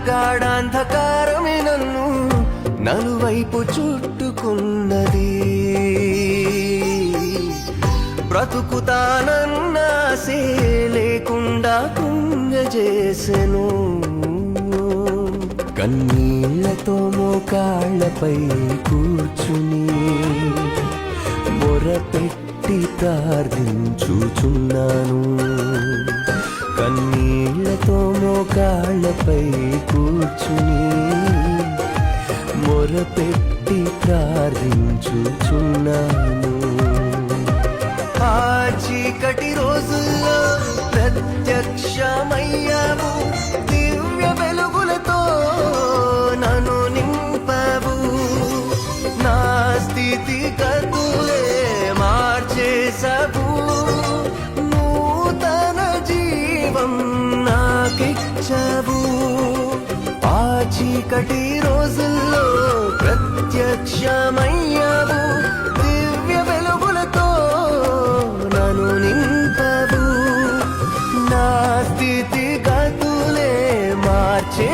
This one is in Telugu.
గాఢాంధకారమే నన్ను నలువైపు చుట్టుకున్నది. బ్రతుకుతానన్న ఆశే లేకుండా కుంగజేసెను. కన్నీళ్లతో మోకాళ్లపై కూర్చుని మొరపెట్టి ప్రార్థించుచున్నాను. కన్నీళ్లతో మోకాళ్లపై కూర్చుని మొరపెట్టి ప్రార్థించుచున్నాను. ఆ చీకటి రోజుల్లో ప్రత్యక్షమయ్యావు, దివ్య వెలుగులతో నన్ను నింపావు. నా స్థితిగతులే మార్చేసావు, నూతన జీవం నాకిచ్చావు. ఆ చీకటి రోజుల్లో ప్రత్యక్షమయ్యావు, దివ్య వెలుగులతో నన్ను నింపావు. నా స్థితిగతులే మార్చే